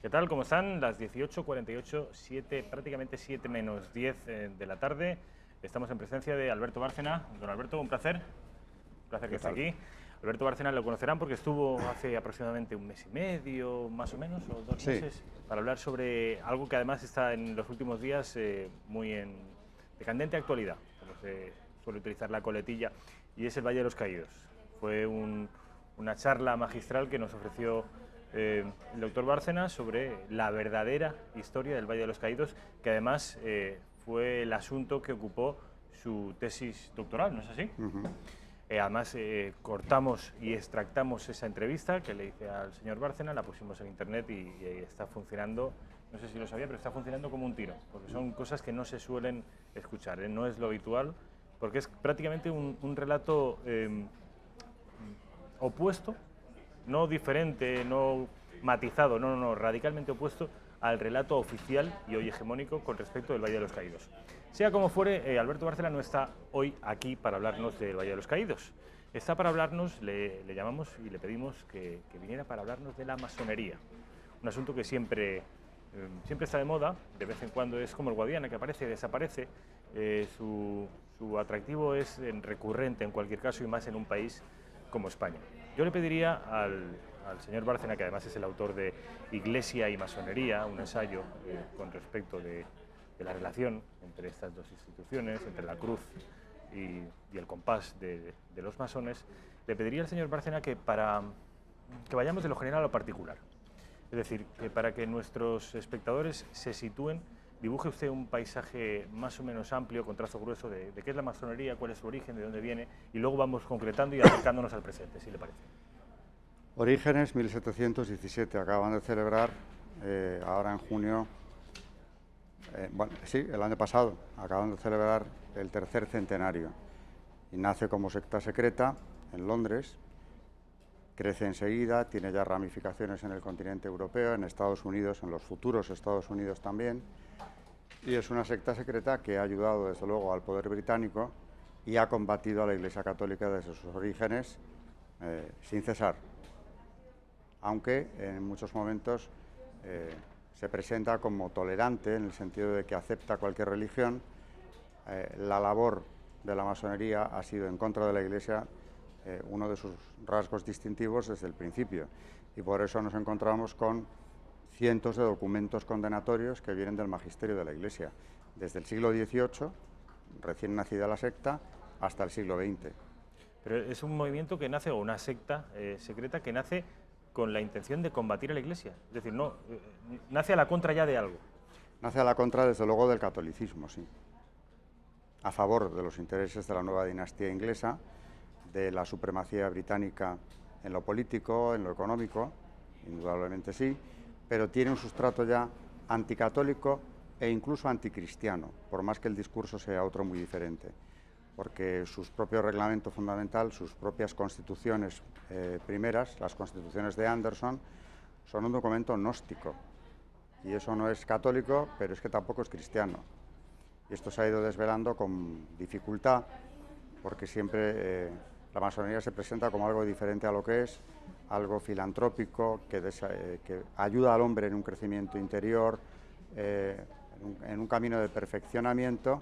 ¿Qué tal? ¿Cómo están? Las 18:48, prácticamente 7 menos 10 de la tarde. Estamos en presencia de Alberto Bárcena. Don Alberto, un placer. Un placer que esté aquí. Alberto Bárcena lo conocerán porque estuvo hace aproximadamente un mes y medio, más o menos, o 2 meses, para hablar sobre algo que además está en los últimos días de candente actualidad, como se suele utilizar la coletilla, y es el Valle de los Caídos. Fue una charla magistral que nos ofreció el doctor Bárcena sobre la verdadera historia del Valle de los Caídos, que además fue el asunto que ocupó su tesis doctoral, ¿no es así? Además, cortamos y extractamos esa entrevista que le hice al señor Bárcena, la pusimos en internet y está funcionando, no sé si lo sabía, pero está funcionando como un tiro, porque son cosas que no se suelen escuchar, no es lo habitual, porque es prácticamente un relato opuesto, no diferente, no matizado, no, radicalmente opuesto al relato oficial y hoy hegemónico con respecto del Valle de los Caídos. Sea como fuere, Alberto Bárcena no está hoy aquí para hablarnos del Valle de los Caídos. Está para hablarnos, le llamamos y le pedimos que viniera para hablarnos de la masonería. Un asunto que siempre está de moda, de vez en cuando es como el Guadiana, que aparece y desaparece. Su atractivo es recurrente en cualquier caso y más en un país como España. Yo le pediría al señor Bárcena, que además es el autor de Iglesia y Masonería, un ensayo con respecto de la relación entre estas dos instituciones, entre la cruz y el compás de los masones, le pediría al señor Bárcena que vayamos de lo general a lo particular. Es decir, que para que nuestros espectadores se sitúen, dibuje usted un paisaje más o menos amplio, con trazo grueso, de qué es la masonería, cuál es su origen, de dónde viene, y luego vamos concretando y acercándonos al presente, si le parece. Orígenes 1717, acaban de celebrar ahora en junio, el año pasado, acaban de celebrar el tercer centenario. Y nace como secta secreta en Londres, crece enseguida, tiene ya ramificaciones en el continente europeo, en Estados Unidos, en los futuros Estados Unidos también, y es una secta secreta que ha ayudado desde luego al poder británico y ha combatido a la Iglesia Católica desde sus orígenes sin cesar, aunque en muchos momentos se presenta como tolerante en el sentido de que acepta cualquier religión. La labor de la masonería ha sido en contra de la Iglesia uno de sus rasgos distintivos desde el principio, y por eso nos encontramos con cientos de documentos condenatorios que vienen del magisterio de la Iglesia, desde el siglo XVIII, recién nacida la secta, hasta el siglo XX. Pero es un movimiento que nace, o una secta secreta que nace con la intención de combatir a la Iglesia, es decir, no, nace a la contra ya de algo. Nace a la contra, desde luego, del catolicismo, sí, a favor de los intereses de la nueva dinastía inglesa, de la supremacía británica en lo político, en lo económico, indudablemente sí, pero tiene un sustrato ya anticatólico e incluso anticristiano, por más que el discurso sea otro muy diferente, porque sus propios reglamentos fundamental, sus propias constituciones primeras, las constituciones de Anderson, son un documento gnóstico, y eso no es católico, pero es que tampoco es cristiano. Y esto se ha ido desvelando con dificultad, porque siempre la masonería se presenta como algo diferente a lo que es, algo filantrópico, que ayuda al hombre en un crecimiento interior, en un camino de perfeccionamiento,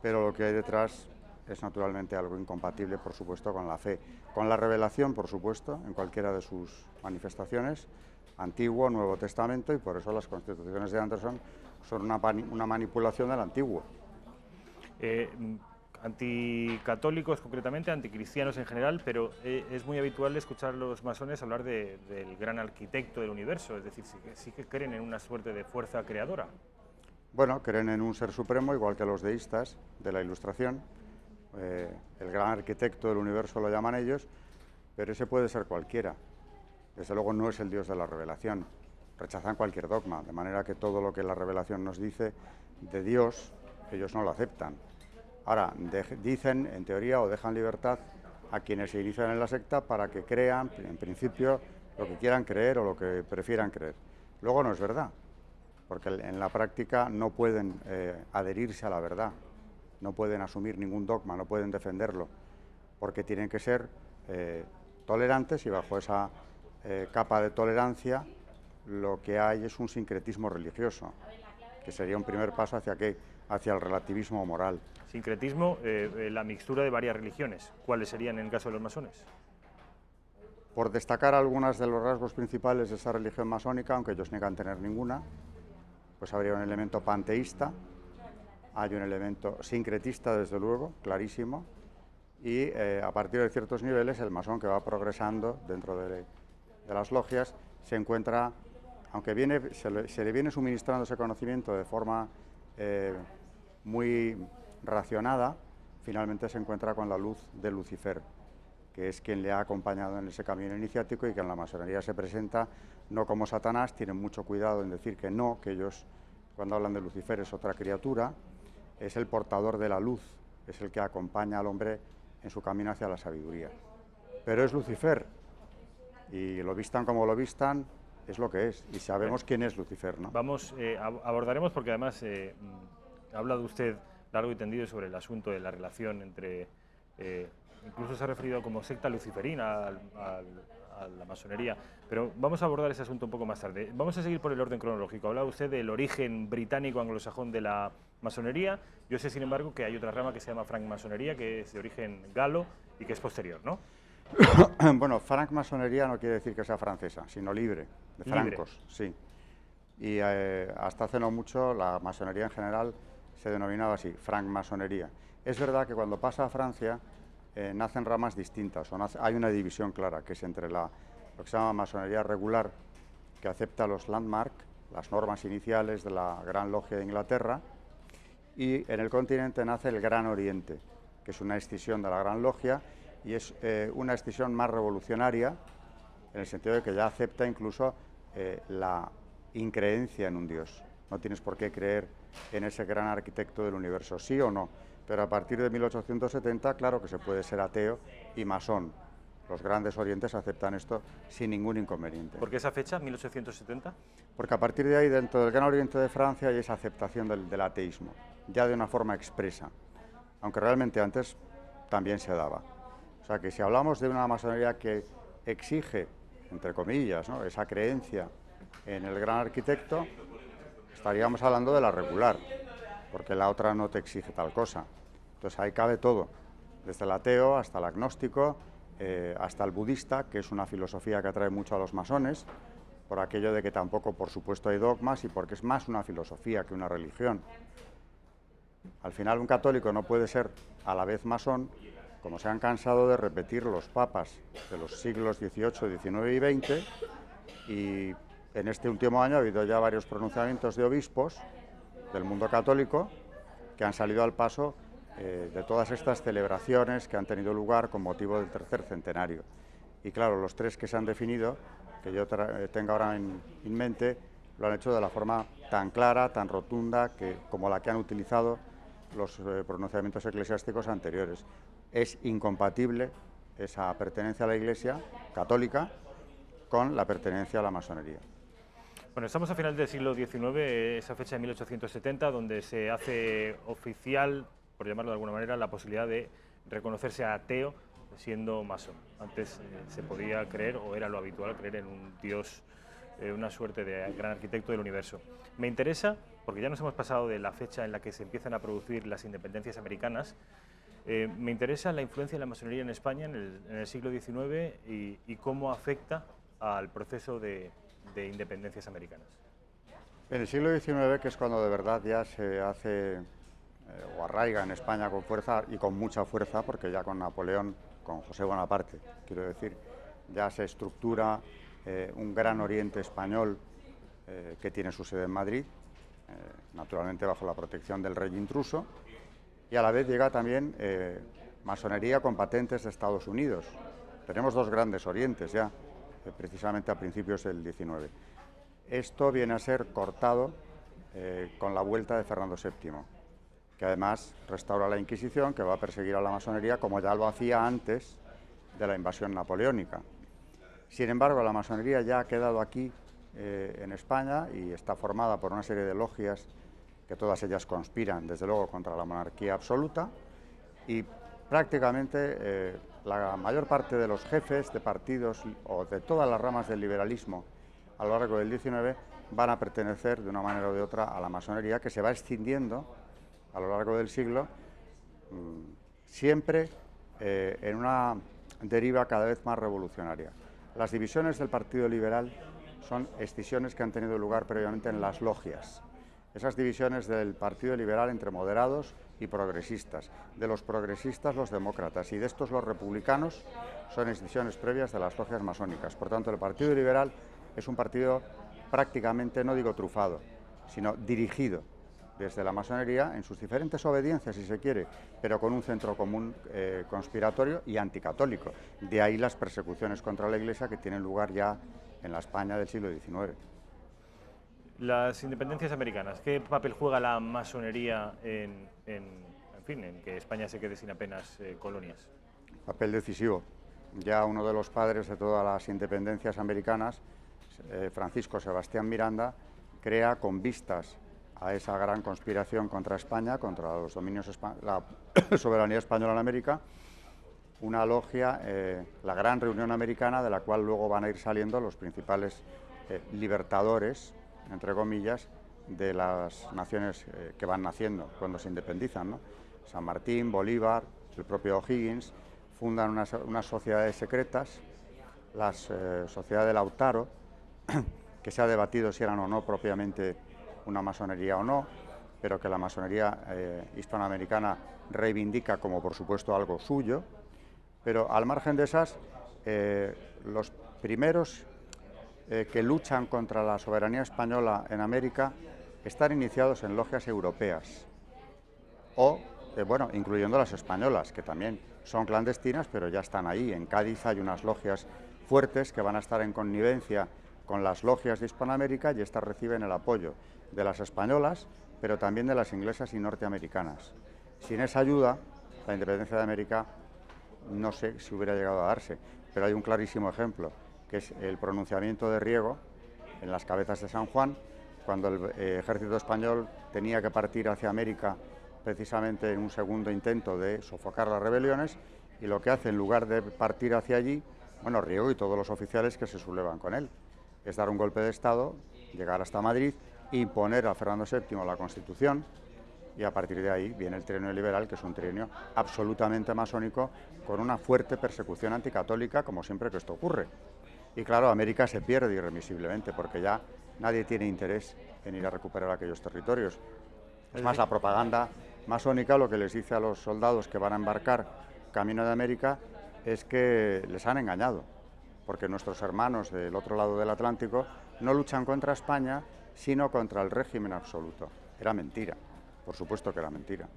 pero lo que hay detrás es naturalmente algo incompatible, por supuesto, con la fe. Con la revelación, por supuesto, en cualquiera de sus manifestaciones, Antiguo, Nuevo Testamento, y por eso las constituciones de Anderson son una manipulación del Antiguo. Anticatólicos concretamente, anticristianos en general, pero es muy habitual escuchar a los masones hablar del gran arquitecto del universo, es decir, sí que creen en una suerte de fuerza creadora. Bueno, creen en un ser supremo, igual que los deístas de la Ilustración. El gran arquitecto del universo lo llaman ellos, pero ese puede ser cualquiera. Desde luego no es el Dios de la revelación. Rechazan cualquier dogma, de manera que todo lo que la revelación nos dice de Dios, ellos no lo aceptan. Ahora, dicen, en teoría, o dejan libertad a quienes se inician en la secta para que crean, en principio, lo que quieran creer o lo que prefieran creer. Luego no es verdad, porque en la práctica no pueden adherirse a la verdad, no pueden asumir ningún dogma, no pueden defenderlo, porque tienen que ser tolerantes, y bajo esa capa de tolerancia lo que hay es un sincretismo religioso, que sería un primer paso hacia ¿qué? Hacia el relativismo moral. Sincretismo, la mixtura de varias religiones. ¿Cuáles serían en el caso de los masones? Por destacar algunos de los rasgos principales de esa religión masónica, aunque ellos niegan tener ninguna, pues habría un elemento panteísta, hay un elemento sincretista, desde luego, clarísimo, y a partir de ciertos niveles el masón que va progresando dentro de las logias se encuentra, aunque se le viene suministrando ese conocimiento de forma muy racionada, finalmente se encuentra con la luz de Lucifer, que es quien le ha acompañado en ese camino iniciático y que en la masonería se presenta no como Satanás. Tienen mucho cuidado en decir que no, que ellos, cuando hablan de Lucifer, es otra criatura, es el portador de la luz, es el que acompaña al hombre en su camino hacia la sabiduría. Pero es Lucifer, y lo vistan como lo vistan, es lo que es, y sabemos quién es Lucifer, ¿no? Vamos, abordaremos, porque además ha hablado usted largo y tendido sobre el asunto de la relación entre, incluso se ha referido como secta luciferina a la masonería, pero vamos a abordar ese asunto un poco más tarde. Vamos a seguir por el orden cronológico. Hablaba usted del origen británico anglosajón de la masonería. Yo sé, sin embargo, que hay otra rama que se llama francmasonería, que es de origen galo y que es posterior, ¿no? Bueno, francmasonería no quiere decir que sea francesa, sino libre, de francos, libre. Sí. Y hasta hace no mucho la masonería en general se denominaba así, francmasonería. Es verdad que cuando pasa a Francia nacen ramas distintas, hay una división clara, que es entre lo que se llama masonería regular, que acepta los landmark, las normas iniciales de la Gran Logia de Inglaterra, y en el continente nace el Gran Oriente, que es una escisión de la Gran Logia, y es una escisión más revolucionaria, en el sentido de que ya acepta incluso la increencia en un Dios. No tienes por qué creer en ese gran arquitecto del universo, sí o no, pero a partir de 1870, claro que se puede ser ateo y masón. Los grandes orientes aceptan esto sin ningún inconveniente. ¿Por qué esa fecha, 1870? Porque a partir de ahí, dentro del Gran Oriente de Francia, hay esa aceptación del ateísmo, ya de una forma expresa, aunque realmente antes también se daba. O sea que si hablamos de una masonería que exige, entre comillas, ¿no?, esa creencia en el gran arquitecto, estaríamos hablando de la regular, porque la otra no te exige tal cosa. Entonces ahí cabe todo, desde el ateo hasta el agnóstico, hasta el budista, que es una filosofía que atrae mucho a los masones, por aquello de que tampoco, por supuesto, hay dogmas y porque es más una filosofía que una religión. Al final un católico no puede ser a la vez masón, como se han cansado de repetir los papas de los siglos XVIII, XIX y XX, y en este último año ha habido ya varios pronunciamientos de obispos del mundo católico que han salido al paso de todas estas celebraciones que han tenido lugar con motivo del tercer centenario. Y claro, los tres que se han definido, que yo tengo ahora en mente, lo han hecho de la forma tan clara, tan rotunda, como la que han utilizado los pronunciamientos eclesiásticos anteriores. Es incompatible esa pertenencia a la Iglesia católica con la pertenencia a la masonería. Bueno, estamos a final del siglo XIX, esa fecha de 1870, donde se hace oficial, por llamarlo de alguna manera, la posibilidad de reconocerse ateo siendo masón. Antes se podía creer, o era lo habitual, creer en un Dios, una suerte de gran arquitecto del universo. Me interesa, porque ya nos hemos pasado de la fecha en la que se empiezan a producir las independencias americanas, me interesa la influencia de la masonería en España en el siglo XIX y cómo afecta al proceso de independencias americanas. En el siglo XIX, que es cuando de verdad ya se hace o arraiga en España con fuerza y con mucha fuerza, porque ya con Napoleón, con José Bonaparte, quiero decir, ya se estructura un gran oriente español que tiene su sede en Madrid, naturalmente bajo la protección del rey intruso, y a la vez llega también masonería con patentes de Estados Unidos. Tenemos dos grandes orientes ya, precisamente a principios del XIX. Esto viene a ser cortado con la vuelta de Fernando VII, que además restaura la Inquisición, que va a perseguir a la masonería como ya lo hacía antes de la invasión napoleónica. Sin embargo, la masonería ya ha quedado aquí en España y está formada por una serie de logias que todas ellas conspiran, desde luego, contra la monarquía absoluta, y prácticamente la mayor parte de los jefes de partidos o de todas las ramas del liberalismo a lo largo del XIX van a pertenecer de una manera o de otra a la masonería, que se va escindiendo a lo largo del siglo, siempre en una deriva cada vez más revolucionaria. Las divisiones del Partido Liberal son escisiones que han tenido lugar previamente en las logias. Esas divisiones del Partido Liberal entre moderados y progresistas, de los progresistas los demócratas y de estos los republicanos, son escisiones previas de las logias masónicas. Por tanto, el Partido Liberal es un partido prácticamente, no digo trufado, sino dirigido desde la masonería en sus diferentes obediencias, si se quiere, pero con un centro común conspiratorio y anticatólico. De ahí las persecuciones contra la Iglesia que tienen lugar ya en la España del siglo XIX. Las independencias americanas, ¿qué papel juega la masonería en que España se quede sin apenas colonias? Papel decisivo. Ya uno de los padres de todas las independencias americanas, Francisco Sebastián Miranda, crea con vistas a esa gran conspiración contra España, contra los dominios la soberanía española en América, una logia, la Gran Reunión Americana, de la cual luego van a ir saliendo los principales libertadores, entre comillas, de las naciones que van naciendo cuando se independizan, ¿no? San Martín, Bolívar, el propio O'Higgins, fundan unas sociedades secretas, las sociedades de Lautaro, que se ha debatido si eran o no propiamente una masonería o no, pero que la masonería hispanoamericana reivindica como por supuesto algo suyo, pero al margen de esas, los primeros que luchan contra la soberanía española en América están iniciados en logias europeas, o, bueno, incluyendo las españolas, que también son clandestinas, pero ya están ahí. En Cádiz hay unas logias fuertes que van a estar en connivencia con las logias de Hispanoamérica y estas reciben el apoyo de las españolas, pero también de las inglesas y norteamericanas. Sin esa ayuda, la independencia de América no sé si hubiera llegado a darse, pero hay un clarísimo ejemplo, que es el pronunciamiento de Riego en las Cabezas de San Juan, cuando el ejército español tenía que partir hacia América precisamente en un segundo intento de sofocar las rebeliones, y lo que hace en lugar de partir hacia allí, bueno, Riego y todos los oficiales que se sublevan con él, es dar un golpe de Estado, llegar hasta Madrid, imponer a Fernando VII la Constitución, y a partir de ahí viene el trienio liberal, que es un trienio absolutamente masónico, con una fuerte persecución anticatólica, como siempre que esto ocurre. Y claro, América se pierde irremisiblemente, porque ya nadie tiene interés en ir a recuperar aquellos territorios. Es más, la propaganda masónica lo que les dice a los soldados que van a embarcar camino de América es que les han engañado, porque nuestros hermanos del otro lado del Atlántico no luchan contra España, sino contra el régimen absoluto. Era mentira, por supuesto que era mentira.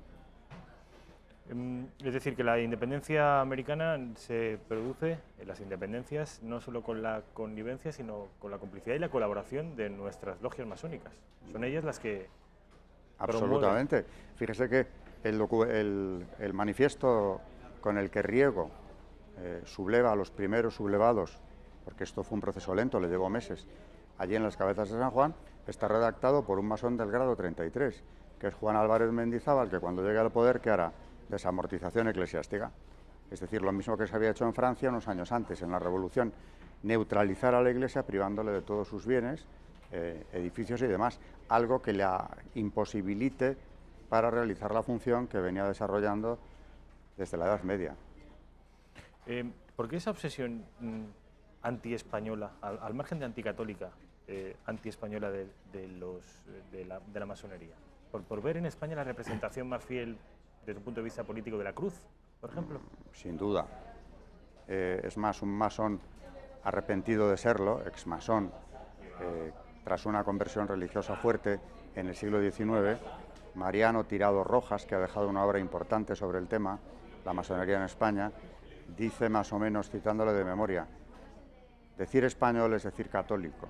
Es decir, que la independencia americana se produce, las independencias, no solo con la connivencia, sino con la complicidad y la colaboración de nuestras logias masónicas. Son ellas las que absolutamente promueven. Fíjese que el manifiesto con el que Riego subleva a los primeros sublevados, porque esto fue un proceso lento, le llevó meses, allí en las Cabezas de San Juan, está redactado por un masón del grado 33, que es Juan Álvarez Mendizábal, que cuando llegue al poder, ¿qué hará? Desamortización eclesiástica. Es decir, lo mismo que se había hecho en Francia unos años antes, en la Revolución, neutralizar a la Iglesia privándole de todos sus bienes, edificios y demás, algo que la imposibilite para realizar la función que venía desarrollando desde la Edad Media. ¿Por qué esa obsesión anti-española, al margen de anticatólica, anti-española de la masonería? ¿Por ver en España la representación más fiel desde un punto de vista político de la cruz, por ejemplo? Sin duda. Es más, un masón arrepentido de serlo, ex-masón, tras una conversión religiosa fuerte en el siglo XIX, Mariano Tirado Rojas, que ha dejado una obra importante sobre el tema, la masonería en España, dice más o menos, citándole de memoria, decir español es decir católico.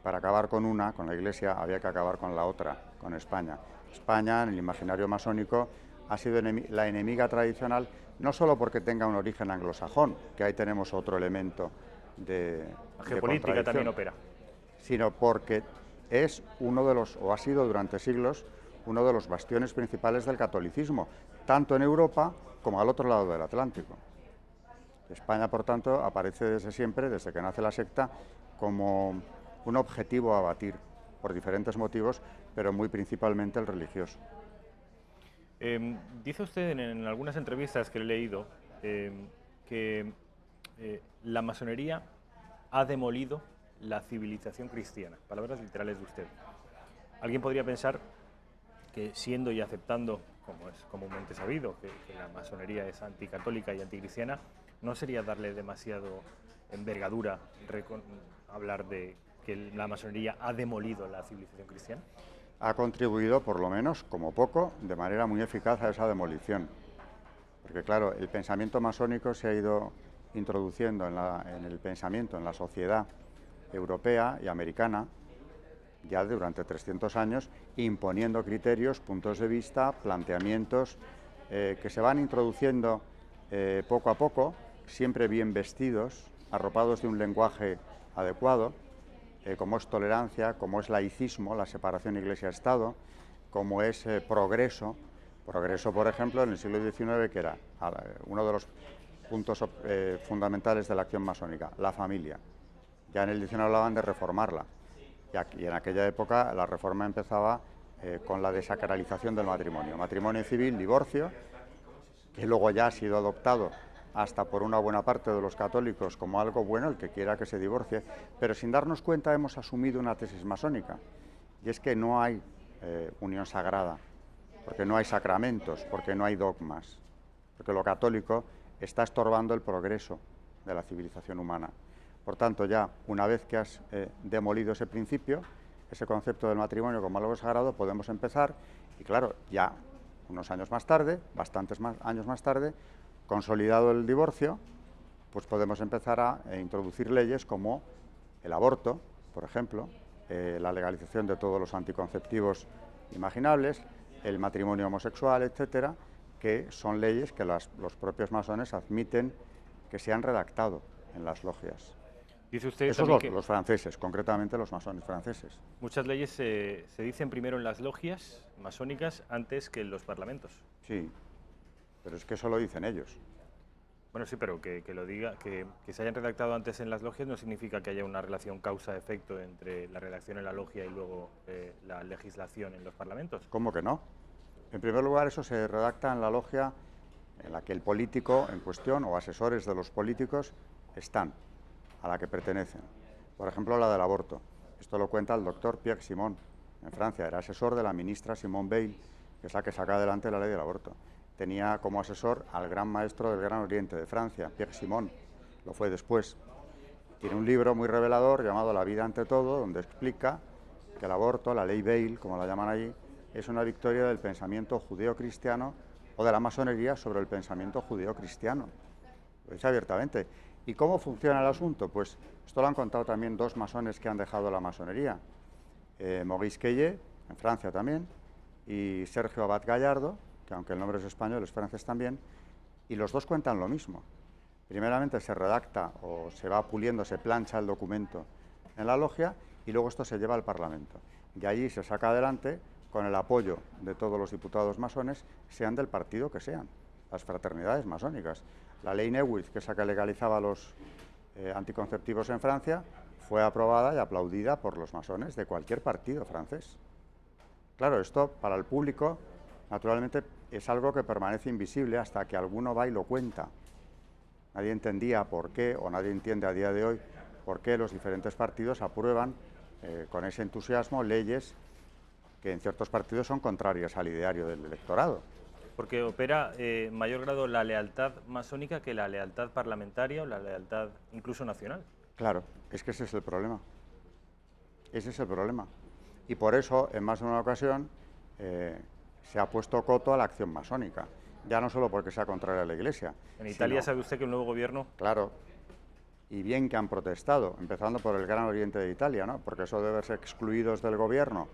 Para acabar con una, con la Iglesia, había que acabar con la otra, con España. España, en el imaginario masónico, ha sido la enemiga tradicional, no solo porque tenga un origen anglosajón, que ahí tenemos otro elemento de geopolítica también opera, sino porque es uno de los, o ha sido durante siglos, uno de los bastiones principales del catolicismo, tanto en Europa como al otro lado del Atlántico. España, por tanto, aparece desde siempre, desde que nace la secta, como un objetivo a batir por diferentes motivos, pero muy principalmente el religioso. Dice usted en algunas entrevistas que he leído que la masonería ha demolido la civilización cristiana, palabras literales de usted. Alguien podría pensar que siendo y aceptando, como es comúnmente sabido, que la masonería es anticatólica y anticristiana, no sería darle demasiado envergadura hablar de que la masonería ha demolido la civilización cristiana. Ha contribuido, por lo menos, como poco, de manera muy eficaz a esa demolición. Porque, claro, el pensamiento masónico se ha ido introduciendo en el pensamiento, en la sociedad europea y americana, ya durante 300 años, imponiendo criterios, puntos de vista, planteamientos que se van introduciendo poco a poco, siempre bien vestidos, arropados de un lenguaje adecuado, como es tolerancia, como es laicismo, la separación Iglesia-Estado, como es progreso. Progreso, por ejemplo, en el siglo XIX, que era uno de los puntos fundamentales de la acción masónica, la familia. Ya en el XIX hablaban de reformarla. Y en aquella época la reforma empezaba con la desacralización del matrimonio civil, divorcio, que luego ya ha sido adoptado hasta por una buena parte de los católicos como algo bueno, el que quiera que se divorcie, pero sin darnos cuenta hemos asumido una tesis masónica, y es que no hay unión sagrada, porque no hay sacramentos, porque no hay dogmas, porque lo católico está estorbando el progreso de la civilización humana. Por tanto, ya una vez que has demolido ese principio, ese concepto del matrimonio como algo sagrado, podemos empezar, y claro, ya unos años más tarde, años más tarde, consolidado el divorcio, pues podemos empezar a introducir leyes como el aborto, por ejemplo, la legalización de todos los anticonceptivos imaginables, el matrimonio homosexual, etcétera, que son leyes que los propios masones admiten que se han redactado en las logias. Dice usted Esos también los franceses, concretamente los masones franceses. muchas leyes se dicen primero en las logias masónicas antes que en los parlamentos. Sí, pero es que eso lo dicen ellos. Bueno, sí, pero que lo diga, que se hayan redactado antes en las logias no significa que haya una relación causa-efecto entre la redacción en la logia y luego la legislación en los parlamentos. ¿Cómo que no? En primer lugar, eso se redacta en la logia en la que el político en cuestión o asesores de los políticos están, a la que pertenecen. Por ejemplo, la del aborto. Esto lo cuenta el doctor Pierre Simon. En Francia era asesor de la ministra Simone Veil, que es la que saca adelante la ley del aborto. Tenía como asesor al gran maestro del Gran Oriente de Francia, Pierre Simon, lo fue después. Tiene un libro muy revelador llamado La vida ante todo, donde explica que el aborto, la ley Veil, como la llaman allí, es una victoria del pensamiento judeo-cristiano o de la masonería sobre el pensamiento judeo-cristiano. Lo dice abiertamente. ¿Y cómo funciona el asunto? Pues esto lo han contado también dos masones que han dejado la masonería. Maurice Queye, en Francia también, y Sergio Abad Gallardo, que aunque el nombre es español, es francés también, y los dos cuentan lo mismo. Primeramente se redacta o se va puliendo, se plancha el documento en la logia y luego esto se lleva al Parlamento. Y allí se saca adelante con el apoyo de todos los diputados masones, sean del partido que sean, las fraternidades masónicas. La ley Neuwirth, que es la que legalizaba los anticonceptivos en Francia, fue aprobada y aplaudida por los masones de cualquier partido francés. Claro, esto para el público, naturalmente, es algo que permanece invisible hasta que alguno va y lo cuenta. Nadie entendía por qué, o nadie entiende a día de hoy, por qué los diferentes partidos aprueban con ese entusiasmo leyes que en ciertos partidos son contrarias al ideario del electorado. Porque opera en mayor grado la lealtad masónica que la lealtad parlamentaria o la lealtad incluso nacional. Claro, es que ese es el problema. Ese es el problema. Y por eso, en más de una ocasión, se ha puesto coto a la acción masónica. Ya no solo porque sea contraria a la Iglesia. En Italia sabe usted que el nuevo gobierno... Claro, y bien que han protestado, empezando por el Gran Oriente de Italia, ¿no? Porque eso debe ser excluidos del gobierno,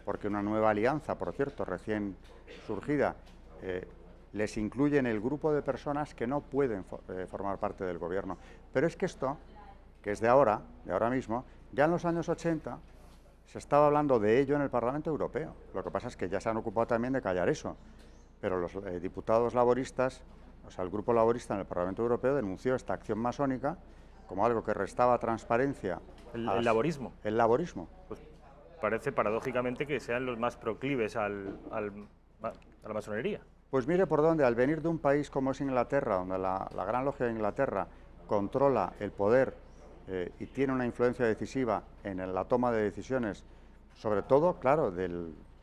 porque una nueva alianza, por cierto, recién surgida, les incluye en el grupo de personas que no pueden formar parte del gobierno. Pero es que esto, que es de ahora mismo, ya en los años 80 se estaba hablando de ello en el Parlamento Europeo. Lo que pasa es que ya se han ocupado también de callar eso. Pero los diputados laboristas, o sea, el grupo laborista en el Parlamento Europeo denunció esta acción masónica como algo que restaba transparencia El laborismo. El laborismo. Pues parece paradójicamente que sean los más proclives a la masonería. Pues mire por dónde, al venir de un país como es Inglaterra, donde la Gran Logia de Inglaterra controla el poder y tiene una influencia decisiva en la toma de decisiones, sobre todo, claro, de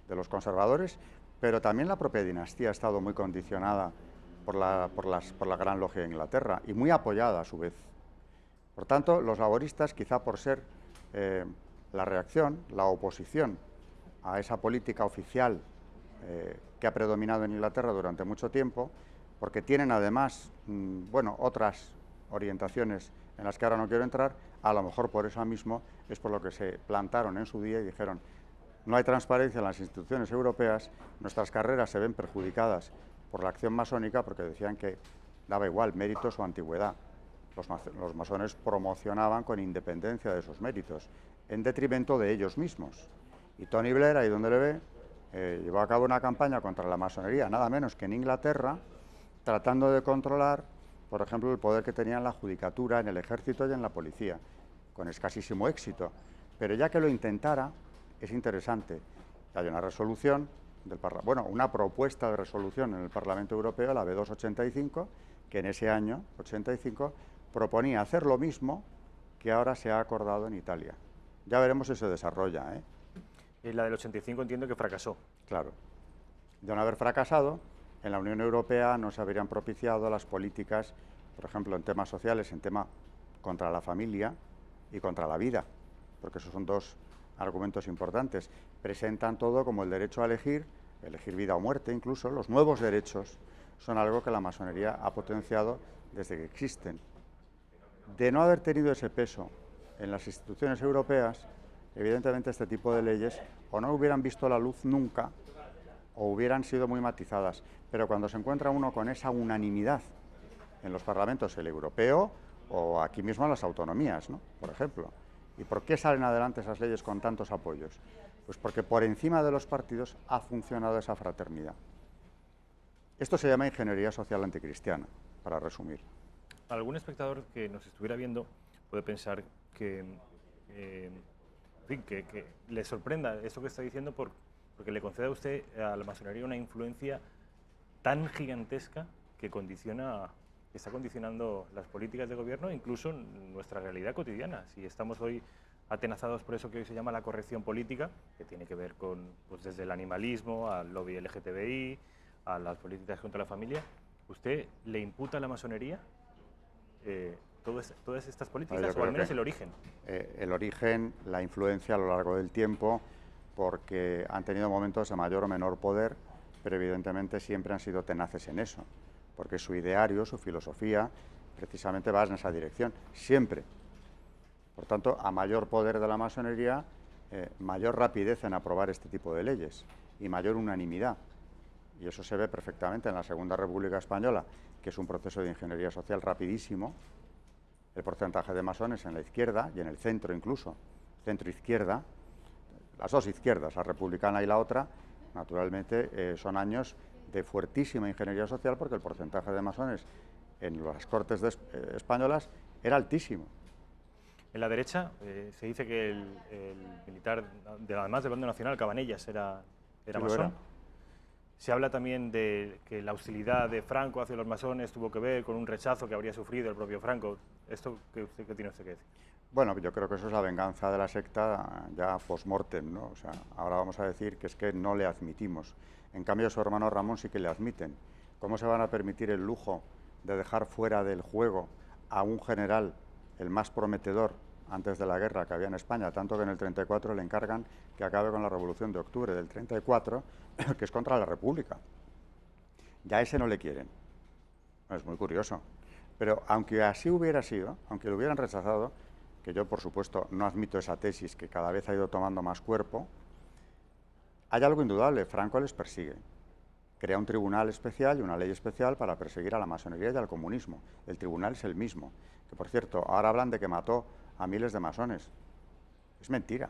los conservadores, pero también la propia dinastía ha estado muy condicionada por la Gran Logia de Inglaterra y muy apoyada a su vez. Por tanto, los laboristas, quizá por ser la reacción, la oposición a esa política oficial que ha predominado en Inglaterra durante mucho tiempo, porque tienen además, bueno, otras orientaciones en las que ahora no quiero entrar, a lo mejor por eso mismo es por lo que se plantaron en su día y dijeron: no hay transparencia en las instituciones europeas, nuestras carreras se ven perjudicadas por la acción masónica, porque decían que daba igual méritos o antigüedad. Los masones promocionaban con independencia de esos méritos, en detrimento de ellos mismos. Y Tony Blair, ahí donde le ve, llevó a cabo una campaña contra la masonería, nada menos que en Inglaterra, tratando de controlar, por ejemplo, el poder que tenía en la judicatura, en el ejército y en la policía, con escasísimo éxito. Pero ya que lo intentara, es interesante. Hay una resolución una propuesta de resolución en el Parlamento Europeo, la B285, que en ese año, 85, proponía hacer lo mismo que ahora se ha acordado en Italia. Ya veremos si se desarrolla, ¿eh? Y la del 85 entiendo que fracasó. Claro. De no haber fracasado, en la Unión Europea no se habrían propiciado las políticas, por ejemplo, en temas sociales, en tema contra la familia y contra la vida, porque esos son dos argumentos importantes. Presentan todo como el derecho a elegir vida o muerte incluso. Los nuevos derechos son algo que la masonería ha potenciado desde que existen. De no haber tenido ese peso en las instituciones europeas, evidentemente este tipo de leyes o no hubieran visto la luz nunca o hubieran sido muy matizadas. Pero cuando se encuentra uno con esa unanimidad en los parlamentos, el europeo o aquí mismo en las autonomías, ¿no?, por ejemplo. ¿Y por qué salen adelante esas leyes con tantos apoyos? Pues porque por encima de los partidos ha funcionado esa fraternidad. Esto se llama ingeniería social anticristiana, para resumir. Algún espectador que nos estuviera viendo puede pensar que, en fin, que le sorprenda esto que está diciendo porque le concede a usted, a la masonería, una influencia tan gigantesca que está condicionando las políticas de gobierno, incluso nuestra realidad cotidiana. Si estamos hoy atenazados por eso que hoy se llama la corrección política, que tiene que ver con, pues, desde el animalismo al lobby LGTBI, a las políticas contra la familia, ¿usted le imputa a la masonería todas estas políticas, o al menos el origen? El origen, la influencia a lo largo del tiempo, porque han tenido momentos de mayor o menor poder, pero evidentemente siempre han sido tenaces en eso, porque su ideario, su filosofía, precisamente va en esa dirección, siempre. Por tanto, a mayor poder de la masonería, mayor rapidez en aprobar este tipo de leyes y mayor unanimidad. Y eso se ve perfectamente en la Segunda República Española, que es un proceso de ingeniería social rapidísimo. El porcentaje de masones en la izquierda y en el centro incluso, centro-izquierda, las dos izquierdas, la republicana y la otra, naturalmente son años de fuertísima ingeniería social, porque el porcentaje de masones en las Cortes españolas era altísimo. En la derecha se dice que el militar, además del bando nacional, Cabanellas, era masón. Se habla también de que la hostilidad de Franco hacia los masones tuvo que ver con un rechazo que habría sufrido el propio Franco. ¿Esto qué tiene usted que decir? Bueno, yo creo que eso es la venganza de la secta ya post-mortem, ¿no? O sea, ahora vamos a decir que es que no le admitimos. En cambio, su hermano Ramón sí que le admiten. ¿Cómo se van a permitir el lujo de dejar fuera del juego a un general, el más prometedor antes de la guerra que había en España, tanto que en el 34 le encargan que acabe con la Revolución de Octubre del 34, que es contra la República? Ya a ese no le quieren. Es muy curioso. Pero aunque así hubiera sido, aunque lo hubieran rechazado, que yo por supuesto no admito esa tesis que cada vez ha ido tomando más cuerpo, hay algo indudable: Franco les persigue. Crea un tribunal especial y una ley especial para perseguir a la masonería y al comunismo. El tribunal es el mismo, que por cierto, ahora hablan de que mató a miles de masones. Es mentira.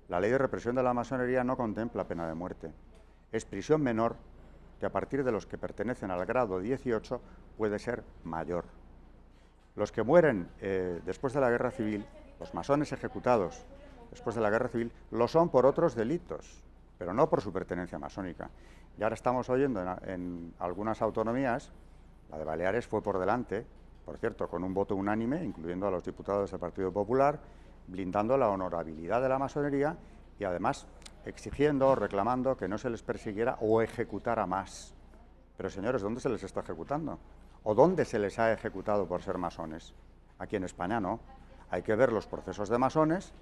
La ley de represión de la masonería no contempla pena de muerte. Es prisión menor, que a partir de los que pertenecen al grado 18 puede ser mayor. Los que mueren después de la guerra civil Los masones ejecutados después de la Guerra Civil lo son por otros delitos, pero no por su pertenencia masónica. Y ahora estamos oyendo en algunas autonomías, la de Baleares fue por delante, por cierto, con un voto unánime, incluyendo a los diputados del Partido Popular, blindando la honorabilidad de la masonería y además exigiendo o reclamando que no se les persiguiera o ejecutara más. Pero señores, ¿dónde se les está ejecutando? ¿O dónde se les ha ejecutado por ser masones? Aquí en España no. Hay que ver los procesos de masones.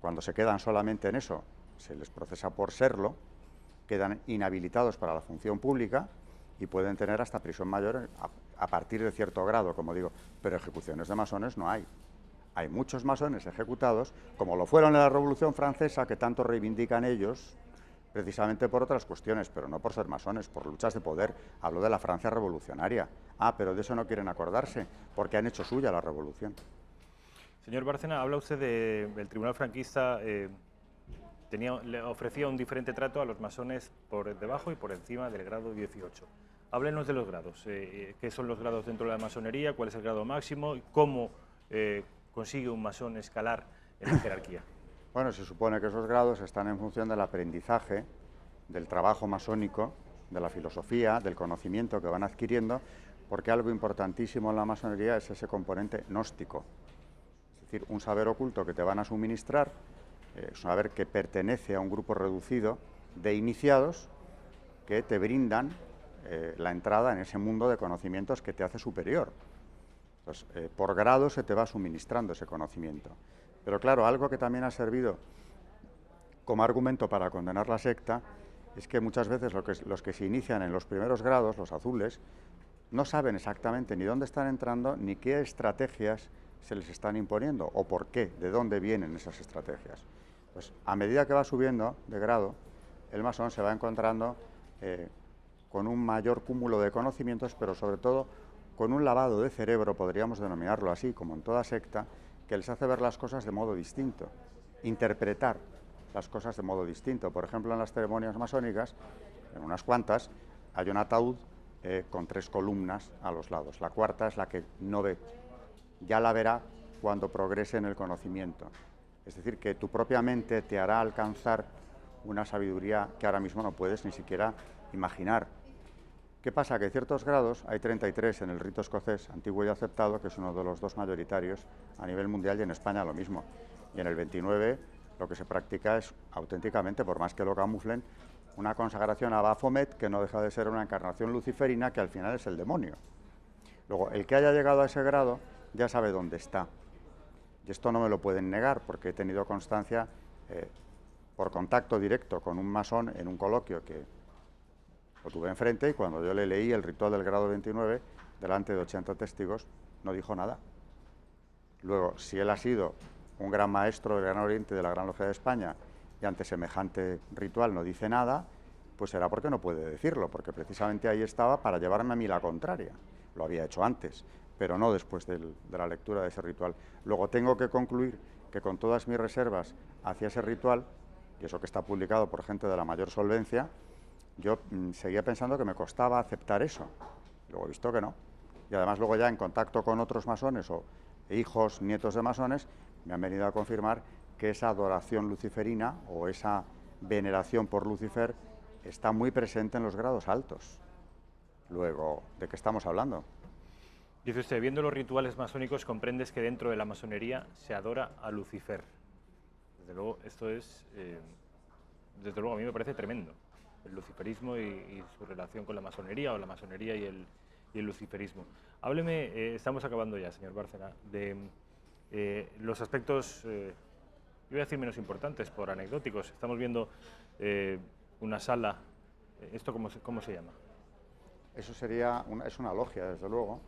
Cuando se quedan solamente en eso, se les procesa por serlo, quedan inhabilitados para la función pública y pueden tener hasta prisión mayor a partir de cierto grado, como digo, pero ejecuciones de masones no hay. Hay muchos masones ejecutados, como lo fueron en la Revolución Francesa, que tanto reivindican ellos, precisamente por otras cuestiones, pero no por ser masones, por luchas de poder. Hablo de la Francia revolucionaria. Ah, pero de eso no quieren acordarse, porque han hecho suya la revolución. Señor Bárcena, habla usted del Tribunal franquista, le ofrecía un diferente trato a los masones por debajo y por encima del grado 18. Háblenos de los grados, qué son los grados dentro de la masonería, cuál es el grado máximo y cómo consigue un masón escalar en la jerarquía. Bueno, se supone que esos grados están en función del aprendizaje, del trabajo masónico, de la filosofía, del conocimiento que van adquiriendo, porque algo importantísimo en la masonería es ese componente gnóstico. Es decir, un saber oculto que te van a suministrar, es un saber que pertenece a un grupo reducido de iniciados que te brindan la entrada en ese mundo de conocimientos que te hace superior. Entonces, por grado se te va suministrando ese conocimiento. Pero claro, algo que también ha servido como argumento para condenar la secta es que muchas veces los que se inician en los primeros grados, los azules, no saben exactamente ni dónde están entrando ni qué estrategias se les están imponiendo o por qué, de dónde vienen esas estrategias. Pues a medida que va subiendo de grado, el masón se va encontrando con un mayor cúmulo de conocimientos, pero sobre todo con un lavado de cerebro, podríamos denominarlo así, como en toda secta, que les hace ver las cosas de modo distinto, interpretar las cosas de modo distinto. Por ejemplo, en las ceremonias masónicas, en unas cuantas, hay un ataúd con 3 columnas a los lados. La cuarta es la que no ve. Ya la verá cuando progrese en el conocimiento. Es decir, que tu propia mente te hará alcanzar una sabiduría que ahora mismo no puedes ni siquiera imaginar. ¿Qué pasa? Que ciertos grados, hay 33 en el rito escocés, antiguo y aceptado, que es uno de los 2 mayoritarios a nivel mundial, y en España lo mismo. Y en el 29 lo que se practica es auténticamente, por más que lo camuflen, una consagración a Baphomet, que no deja de ser una encarnación luciferina, que al final es el demonio. Luego, el que haya llegado a ese grado ya sabe dónde está. Y esto no me lo pueden negar, porque he tenido constancia por contacto directo con un masón en un coloquio que lo tuve enfrente, y cuando yo le leí el ritual del grado 29, delante de 80 testigos, no dijo nada. Luego, si él ha sido un gran maestro del Gran Oriente de la Gran Logia de España y ante semejante ritual no dice nada, pues será porque no puede decirlo, porque precisamente ahí estaba para llevarme a mí la contraria. Lo había hecho antes, pero no después de la lectura de ese ritual. Luego tengo que concluir que con todas mis reservas hacia ese ritual, y eso que está publicado por gente de la mayor solvencia, yo seguía pensando que me costaba aceptar eso. Luego he visto que no. Y además luego ya en contacto con otros masones o hijos, nietos de masones, me han venido a confirmar que esa adoración luciferina o esa veneración por Lucifer está muy presente en los grados altos. Luego, ¿de qué estamos hablando? Dice usted, viendo los rituales masónicos comprendes que dentro de la masonería se adora a Lucifer. Desde luego, esto es, desde luego a mí me parece tremendo, el luciferismo y su relación con la masonería, o la masonería y el luciferismo. Hábleme, estamos acabando ya, señor Bárcena, de los aspectos, yo voy a decir menos importantes, por anecdóticos. Estamos viendo una sala, ¿esto cómo se llama? Eso sería, es una logia, desde luego.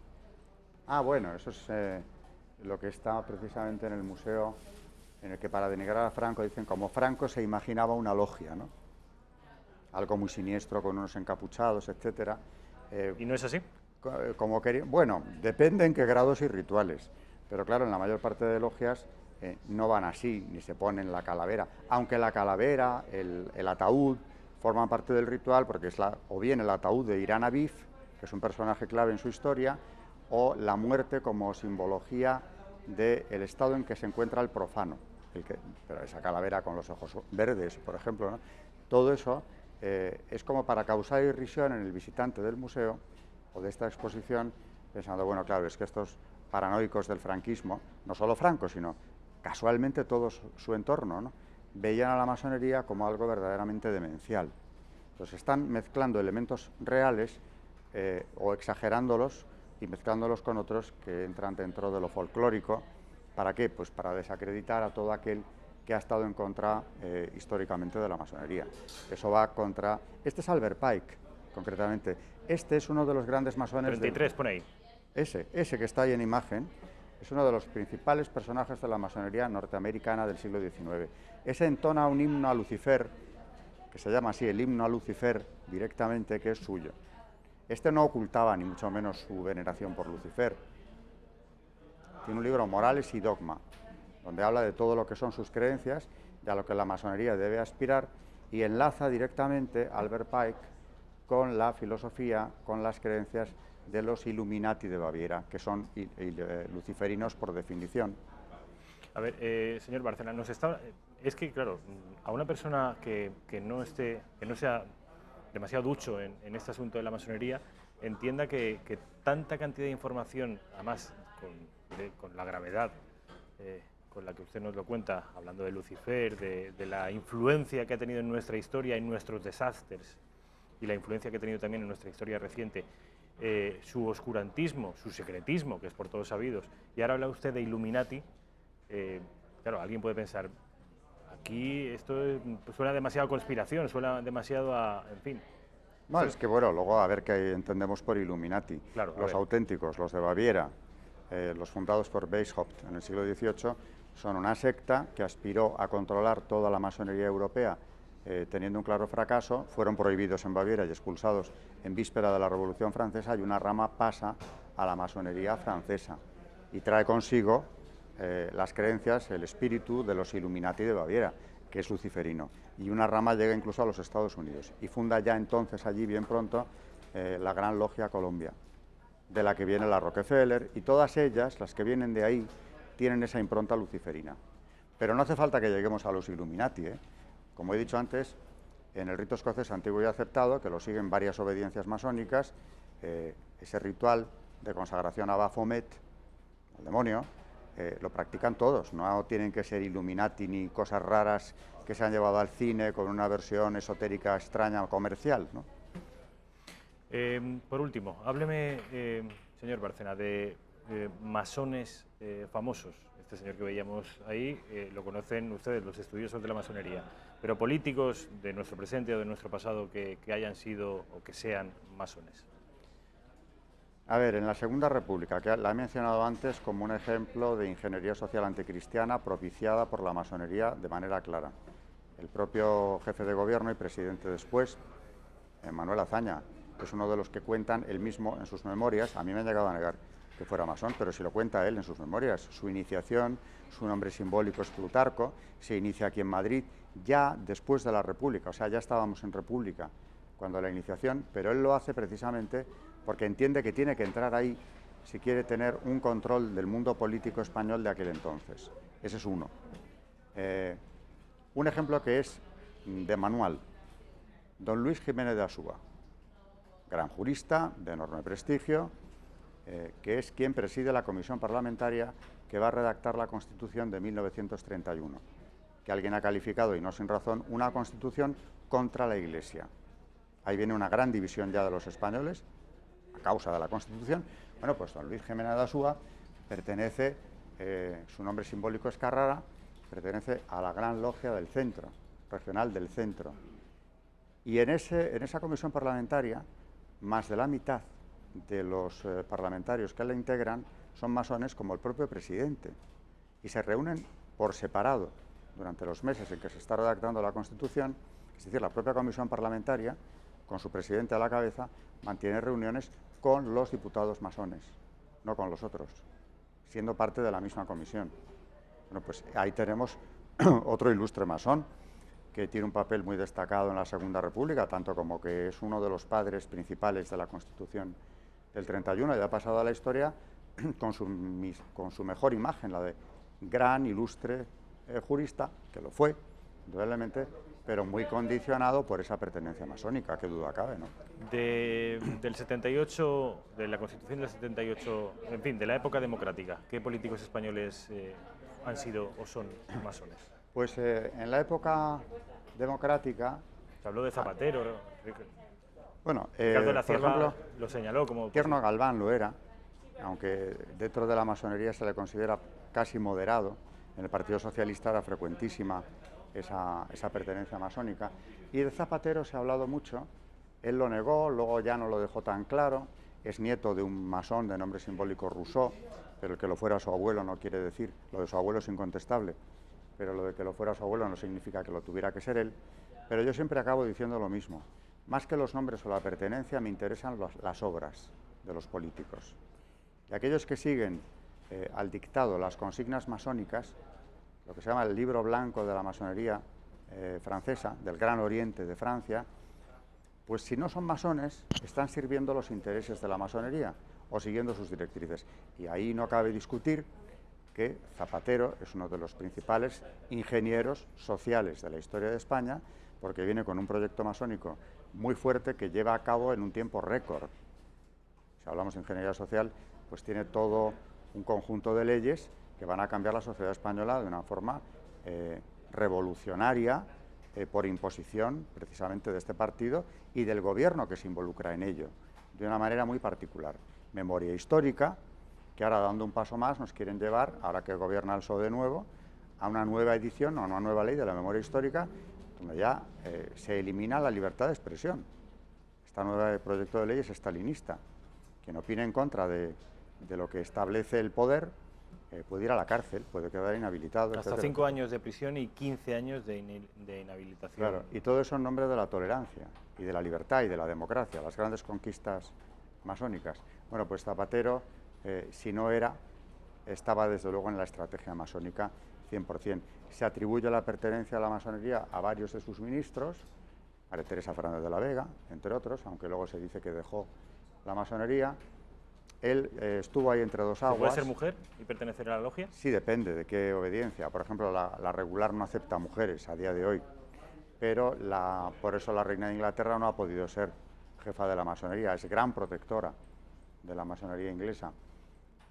Ah, bueno, eso es lo que está precisamente en el museo, en el que para denigrar a Franco dicen como Franco se imaginaba una logia, ¿no? Algo muy siniestro con unos encapuchados, etcétera. ¿Y no es así? Como bueno, depende en qué grados y rituales, pero claro, en la mayor parte de logias no van así, ni se ponen la calavera, aunque la calavera, el ataúd, forman parte del ritual, porque es o bien el ataúd de Irán Abif, que es un personaje clave en su historia, o la muerte como simbología del estado en que se encuentra el profano, pero esa calavera con los ojos verdes, por ejemplo, ¿no? Todo eso es como para causar irrisión en el visitante del museo o de esta exposición, pensando, bueno, claro, es que estos paranoicos del franquismo, no solo Franco, sino casualmente todo su entorno, ¿no?, veían a la masonería como algo verdaderamente demencial. Entonces están mezclando elementos reales o exagerándolos y mezclándolos con otros que entran dentro de lo folclórico. ¿Para qué? Pues para desacreditar a todo aquel que ha estado en contra históricamente de la masonería. Eso va contra... Este es Albert Pike, concretamente. Este es uno de los grandes masones... 33, pone ahí. Ese que está ahí en imagen es uno de los principales personajes de la masonería norteamericana del siglo XIX. Ese entona un himno a Lucifer, que se llama así, el himno a Lucifer, directamente, que es suyo. Este no ocultaba ni mucho menos su veneración por Lucifer. Tiene un libro, Morales y Dogma, donde habla de todo lo que son sus creencias y a lo que la masonería debe aspirar, y enlaza directamente Albert Pike con la filosofía, con las creencias de los Illuminati de Baviera, que son luciferinos por definición. A ver, señor Bárcena, es que, claro, a una persona que no sea demasiado ducho en este asunto de la masonería, entienda que tanta cantidad de información, además con la gravedad con la que usted nos lo cuenta, hablando de Lucifer, de la influencia que ha tenido en nuestra historia, en nuestros desastres, y la influencia que ha tenido también en nuestra historia reciente, su oscurantismo, su secretismo, que es por todos sabidos, y ahora habla usted de Illuminati. Claro, alguien puede pensar, aquí esto suena demasiado a conspiración, suena demasiado a... en fin. No, es que bueno, luego a ver qué entendemos por Illuminati. Claro, los auténticos, los de Baviera, los fundados por Weishaupt en el siglo XVIII, son una secta que aspiró a controlar toda la masonería europea, teniendo un claro fracaso. Fueron prohibidos en Baviera y expulsados en víspera de la Revolución Francesa, y una rama pasa a la masonería francesa y trae consigo las creencias, el espíritu de los Illuminati de Baviera, que es luciferino, y una rama llega incluso a los Estados Unidos y funda ya entonces allí bien pronto la Gran Logia Colombia, de la que viene la Rockefeller, y todas ellas, las que vienen de ahí, tienen esa impronta luciferina. Pero no hace falta que lleguemos a los Illuminati, ¿eh? Como he dicho antes, en el rito escocés antiguo y aceptado, que lo siguen varias obediencias masónicas, ese ritual de consagración a Baphomet, al demonio, lo practican todos. No tienen que ser Illuminati ni cosas raras que se han llevado al cine con una versión esotérica extraña o comercial, ¿no? Por último, hábleme, señor Bárcena, de masones famosos. Este señor que veíamos ahí, lo conocen ustedes, los estudiosos de la masonería, pero políticos de nuestro presente o de nuestro pasado que hayan sido o que sean masones. A ver, en la Segunda República, que la he mencionado antes como un ejemplo de ingeniería social anticristiana propiciada por la masonería de manera clara. El propio jefe de gobierno y presidente después, Manuel Azaña, es uno de los que cuentan él mismo en sus memorias. A mí me han llegado a negar que fuera masón, pero si lo cuenta él en sus memorias. Su iniciación, su nombre simbólico es Plutarco, se inicia aquí en Madrid, ya después de la República, o sea, ya estábamos en República cuando la iniciación, pero él lo hace precisamente porque entiende que tiene que entrar ahí si quiere tener un control del mundo político español de aquel entonces. Ese es uno. Un ejemplo que es de manual, don Luis Jiménez de Asúa, gran jurista, de enorme prestigio, que es quien preside la comisión parlamentaria que va a redactar la Constitución de 1931, que alguien ha calificado, y no sin razón, una Constitución contra la Iglesia. Ahí viene una gran división ya de los españoles, a causa de la Constitución. Bueno, pues don Luis Jiménez de Asúa pertenece, su nombre simbólico es Carrara, pertenece a la Gran Logia del Centro, regional del Centro. Y en esa comisión parlamentaria, más de la mitad de los parlamentarios que la integran son masones, como el propio presidente, y se reúnen por separado durante los meses en que se está redactando la Constitución. Es decir, la propia comisión parlamentaria, con su presidente a la cabeza, mantiene reuniones con los diputados masones, no con los otros, siendo parte de la misma comisión. Bueno, pues ahí tenemos otro ilustre masón que tiene un papel muy destacado en la Segunda República, tanto como que es uno de los padres principales de la Constitución del 31, y ha pasado a la historia con su mejor imagen, la de gran, ilustre jurista, que lo fue, indudablemente, pero muy condicionado por esa pertenencia masónica, qué duda cabe, ¿no? Del 78, de la Constitución del 78, en fin, de la época democrática, ¿qué políticos españoles han sido o son masones? Pues en la época democrática... Se habló de Zapatero, bueno, Ricardo de la por Cierva ejemplo, lo señaló como... Tierno Galván lo era, aunque dentro de la masonería se le considera casi moderado. En el Partido Socialista era frecuentísima esa pertenencia masónica. Y de Zapatero se ha hablado mucho, él lo negó, luego ya no lo dejó tan claro, es nieto de un masón de nombre simbólico Rousseau, pero el que lo fuera su abuelo no quiere decir, lo de su abuelo es incontestable, pero lo de que lo fuera su abuelo no significa que lo tuviera que ser él. Pero yo siempre acabo diciendo lo mismo, más que los nombres o la pertenencia me interesan las obras de los políticos. Y aquellos que siguen al dictado las consignas masónicas, lo que se llama el libro blanco de la masonería francesa, del Gran Oriente de Francia, pues si no son masones, están sirviendo los intereses de la masonería o siguiendo sus directrices. Y ahí no cabe discutir que Zapatero es uno de los principales ingenieros sociales de la historia de España, porque viene con un proyecto masónico muy fuerte que lleva a cabo en un tiempo récord. Si hablamos de ingeniería social, pues tiene todo un conjunto de leyes que van a cambiar la sociedad española de una forma revolucionaria, por imposición precisamente de este partido y del gobierno que se involucra en ello, de una manera muy particular. Memoria histórica, que ahora dando un paso más nos quieren llevar, ahora que gobierna el PSOE de nuevo, a una nueva edición, a una nueva ley de la memoria histórica, donde ya se elimina la libertad de expresión. Este nuevo proyecto de ley es estalinista. Quien opine en contra de lo que establece el poder puede ir a la cárcel, puede quedar inhabilitado. Hasta etcétera. 5 años de prisión y 15 años de inhabilitación. Claro, y todo eso en nombre de la tolerancia y de la libertad y de la democracia, las grandes conquistas masónicas. Bueno, pues Zapatero, si no era, estaba desde luego en la estrategia masónica 100%. Se atribuye la pertenencia a la masonería a varios de sus ministros, María Teresa Fernández de la Vega, entre otros, aunque luego se dice que dejó la masonería. Él estuvo ahí entre dos aguas. ¿Puede ser mujer y pertenecer a la logia? Sí, depende de qué obediencia. Por ejemplo, la regular no acepta mujeres a día de hoy, pero por eso la reina de Inglaterra no ha podido ser jefa de la masonería, es gran protectora de la masonería inglesa.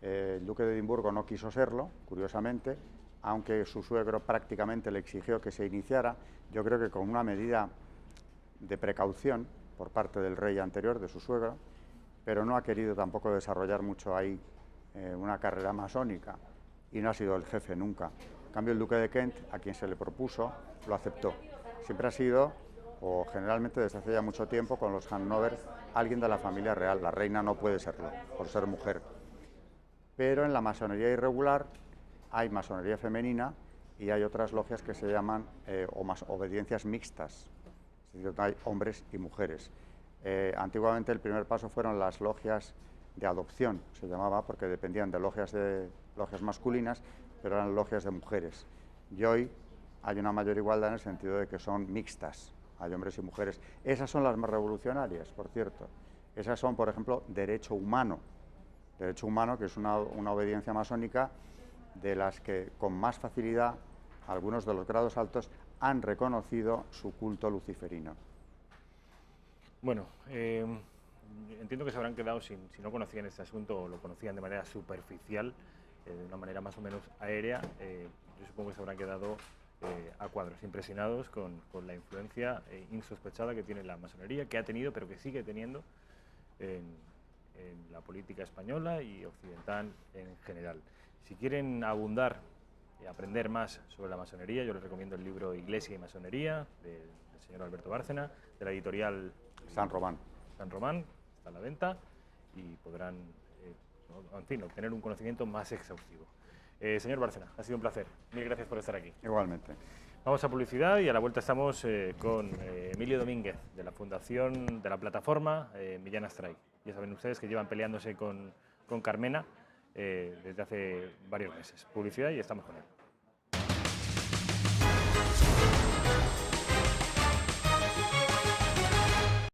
El duque de Edimburgo no quiso serlo, curiosamente, aunque su suegro prácticamente le exigió que se iniciara, yo creo que con una medida de precaución por parte del rey anterior, de su suegro, pero no ha querido tampoco desarrollar mucho ahí una carrera masónica y no ha sido el jefe nunca. En cambio, el duque de Kent, a quien se le propuso, lo aceptó. Siempre ha sido, o generalmente desde hace ya mucho tiempo, con los Hannover, alguien de la familia real. La reina no puede serlo, por ser mujer. Pero en la masonería irregular hay masonería femenina y hay otras logias que se llaman obediencias mixtas, es decir, hay hombres y mujeres. Antiguamente el primer paso fueron las logias de adopción, se llamaba, porque dependían de logias masculinas, pero eran logias de mujeres. Y hoy hay una mayor igualdad en el sentido de que son mixtas, hay hombres y mujeres. Esas son las más revolucionarias, por cierto. Esas son, por ejemplo, derecho humano, que es una obediencia masónica de las que con más facilidad algunos de los grados altos han reconocido su culto luciferino. Bueno, entiendo que se habrán quedado, si no conocían este asunto o lo conocían de manera superficial, de una manera más o menos aérea, yo supongo que se habrán quedado a cuadros, impresionados con la influencia insospechada que tiene la masonería, que ha tenido, pero que sigue teniendo en la política española y occidental en general. Si quieren abundar y aprender más sobre la masonería, yo les recomiendo el libro Iglesia y Masonería, del señor Alberto Bárcena, de la editorial San Román. San Román, está a la venta y podrán, en fin, obtener un conocimiento más exhaustivo. Señor Bárcena, ha sido un placer. Mil gracias por estar aquí. Igualmente. Vamos a publicidad y a la vuelta estamos con Emilio Domínguez, de la fundación, de la plataforma Millán Astray. Ya saben ustedes que llevan peleándose con Carmena desde hace varios meses. Publicidad y estamos con él.